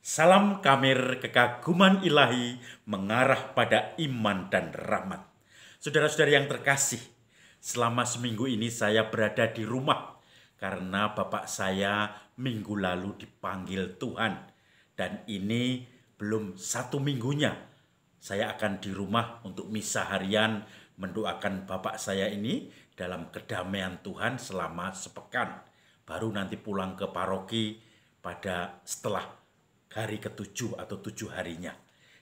Salam kamir kekaguman ilahi mengarah pada iman dan rahmat. Saudara-saudara yang terkasih, selama seminggu ini saya berada di rumah karena bapak saya minggu lalu dipanggil Tuhan. Dan ini belum satu minggunya saya akan di rumah untuk misa harian mendoakan bapak saya ini dalam kedamaian Tuhan selama sepekan. Baru nanti pulang ke paroki pada setelah hari ketujuh atau 7 harinya.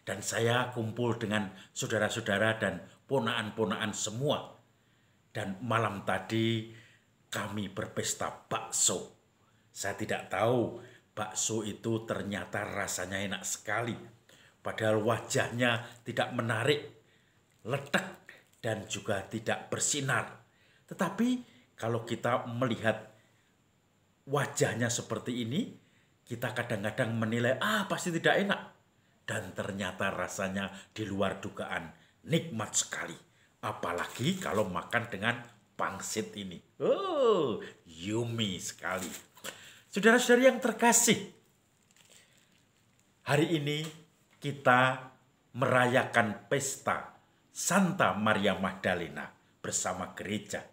Dan saya kumpul dengan saudara-saudara dan ponaan-ponaan semua. Dan malam tadi kami berpesta bakso. Saya tidak tahu bakso itu ternyata rasanya enak sekali. Padahal wajahnya tidak menarik, letak, dan juga tidak bersinar. Tetapi kalau kita melihat wajahnya seperti ini, kita kadang-kadang menilai, pasti tidak enak. Dan ternyata rasanya di luar dugaan, nikmat sekali. Apalagi kalau makan dengan pangsit ini. Oh, yummy sekali. Saudara-saudari yang terkasih, hari ini kita merayakan pesta Santa Maria Magdalena bersama gereja.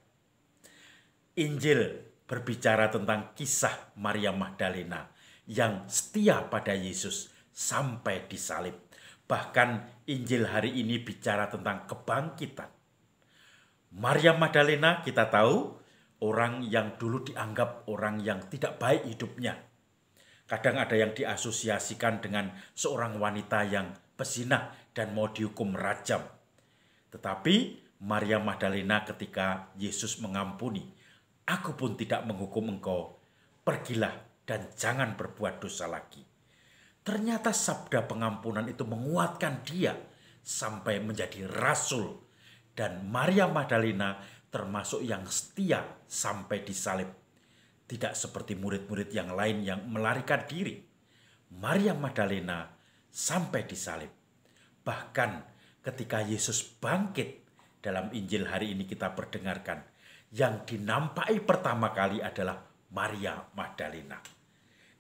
Injil berbicara tentang kisah Maria Magdalena yang setia pada Yesus sampai disalib. Bahkan Injil hari ini bicara tentang kebangkitan. Maria Magdalena kita tahu orang yang dulu dianggap orang yang tidak baik hidupnya. Kadang ada yang diasosiasikan dengan seorang wanita yang pezinah dan mau dihukum rajam. Tetapi Maria Magdalena ketika Yesus mengampuni, "Aku pun tidak menghukum engkau, pergilah dan jangan berbuat dosa lagi." Ternyata sabda pengampunan itu menguatkan dia sampai menjadi rasul. Dan Maria Magdalena termasuk yang setia sampai disalib. Tidak seperti murid-murid yang lain yang melarikan diri. Maria Magdalena sampai disalib. Bahkan ketika Yesus bangkit, dalam Injil hari ini kita perdengarkan, yang dinampai pertama kali adalah Maria Magdalena.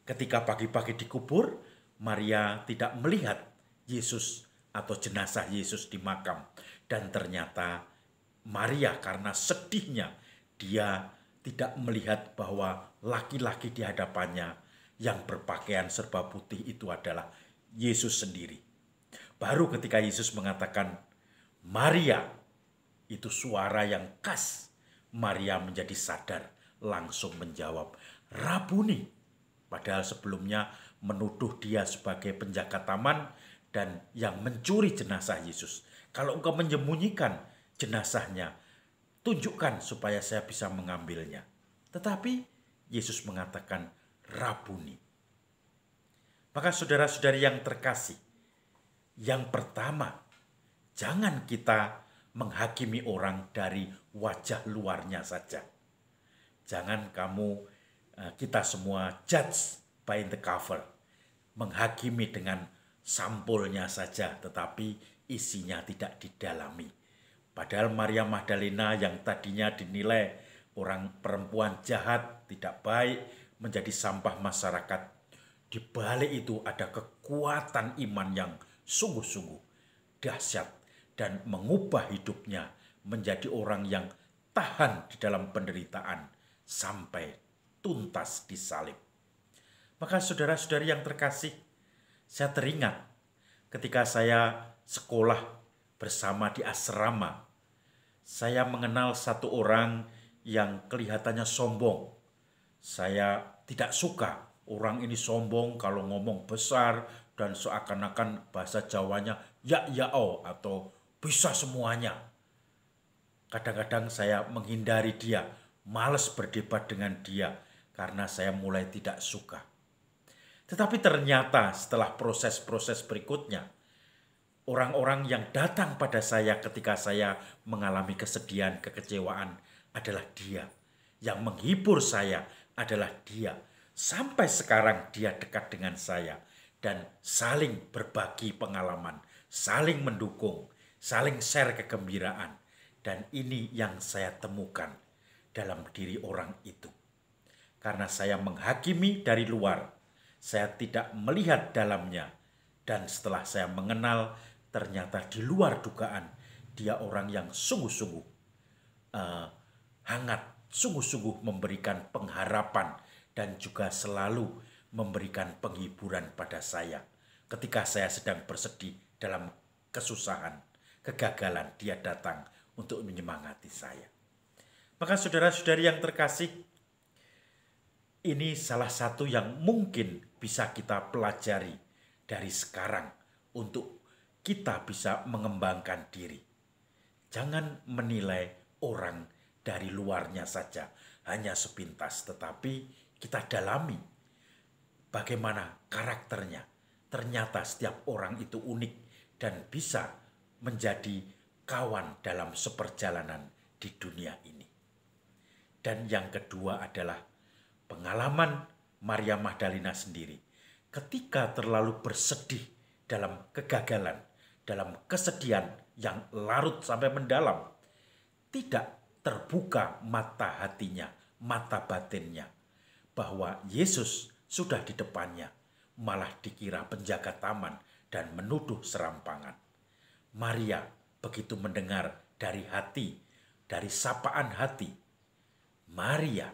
Ketika pagi-pagi dikubur, Maria tidak melihat Yesus atau jenazah Yesus di makam. Dan ternyata Maria karena sedihnya, dia tidak melihat bahwa laki-laki di hadapannya yang berpakaian serba putih itu adalah Yesus sendiri. Baru ketika Yesus mengatakan, "Maria," itu suara yang khas. Maria menjadi sadar, langsung menjawab, "Rabuni." Padahal sebelumnya menuduh dia sebagai penjaga taman dan yang mencuri jenazah Yesus. "Kalau engkau menyembunyikan jenazahnya, tunjukkan supaya saya bisa mengambilnya." Tetapi Yesus mengatakan, "Rabuni." Maka saudara-saudari yang terkasih, yang pertama, jangan kita menghakimi orang dari wajah luarnya saja. Jangan kita semua judge by the cover. Menghakimi dengan sampulnya saja, tetapi isinya tidak didalami. Padahal Maria Magdalena yang tadinya dinilai orang perempuan jahat, tidak baik, menjadi sampah masyarakat. Di balik itu ada kekuatan iman yang sungguh-sungguh dahsyat dan mengubah hidupnya menjadi orang yang tahan di dalam penderitaan sampai tuntas disalib. Maka saudara-saudari yang terkasih, saya teringat ketika saya sekolah bersama di asrama, saya mengenal satu orang yang kelihatannya sombong. Saya tidak suka orang ini sombong kalau ngomong besar dan seakan-akan bahasa Jawanya ya atau bisa semuanya. Kadang-kadang saya menghindari dia, malas berdebat dengan dia karena saya mulai tidak suka. Tetapi ternyata setelah proses-proses berikutnya, orang-orang yang datang pada saya ketika saya mengalami kesedihan, kekecewaan adalah dia. Yang menghibur saya adalah dia. Sampai sekarang dia dekat dengan saya dan saling berbagi pengalaman, saling mendukung, saling share kegembiraan. Dan ini yang saya temukan dalam diri orang itu. Karena saya menghakimi dari luar, Saya tidak melihat dalamnya. Dan setelah saya mengenal, ternyata di luar dugaan, dia orang yang sungguh-sungguh hangat, sungguh-sungguh memberikan pengharapan dan juga selalu memberikan penghiburan pada saya. Ketika saya sedang bersedih dalam kesusahan, kegagalan, dia datang untuk menyemangati saya. Maka saudara-saudari yang terkasih, ini salah satu yang mungkin bisa kita pelajari dari sekarang untuk kita bisa mengembangkan diri. Jangan menilai orang dari luarnya saja, hanya sepintas, tetapi kita dalami bagaimana karakternya. Ternyata setiap orang itu unik dan bisa menjadi kawan dalam seperjalanan di dunia ini. Dan yang kedua adalah pengalaman Maria Magdalena sendiri. Ketika terlalu bersedih dalam kegagalan, dalam kesedihan yang larut sampai mendalam, tidak terbuka mata hatinya, mata batinnya, bahwa Yesus sudah di depannya, malah dikira penjaga taman dan menuduh serampangan. Maria begitu mendengar dari hati, dari sapaan hati, Maria,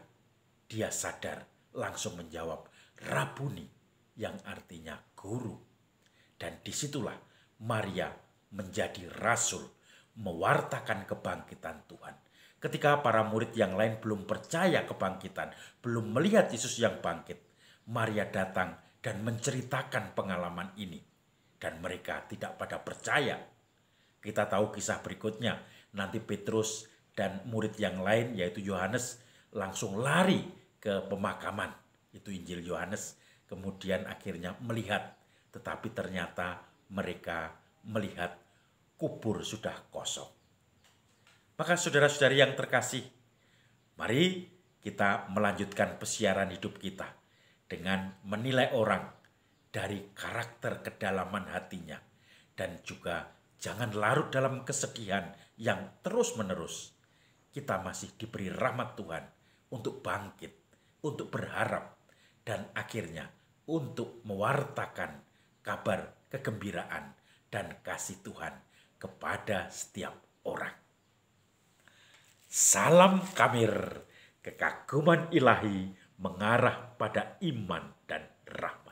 dia sadar langsung menjawab, Rabuni, yang artinya guru. Dan disitulah Maria menjadi rasul, mewartakan kebangkitan Tuhan. Ketika para murid yang lain belum percaya kebangkitan, belum melihat Yesus yang bangkit, Maria datang dan menceritakan pengalaman ini. Dan mereka tidak pada percaya. Kita tahu kisah berikutnya, nanti Petrus dan murid yang lain yaitu Yohanes langsung lari ke pemakaman. Itu Injil Yohanes. Kemudian akhirnya melihat, tetapi ternyata mereka melihat kubur sudah kosong. Maka saudara-saudari yang terkasih, mari kita melanjutkan pesiaran hidup kita dengan menilai orang dari karakter kedalaman hatinya. Dan juga jangan larut dalam kesedihan yang terus-menerus. Kita masih diberi rahmat Tuhan untuk bangkit, untuk berharap, dan akhirnya untuk mewartakan kabar kegembiraan dan kasih Tuhan kepada setiap orang. Salam Kamir, kekaguman ilahi mengarah pada iman dan rahmat.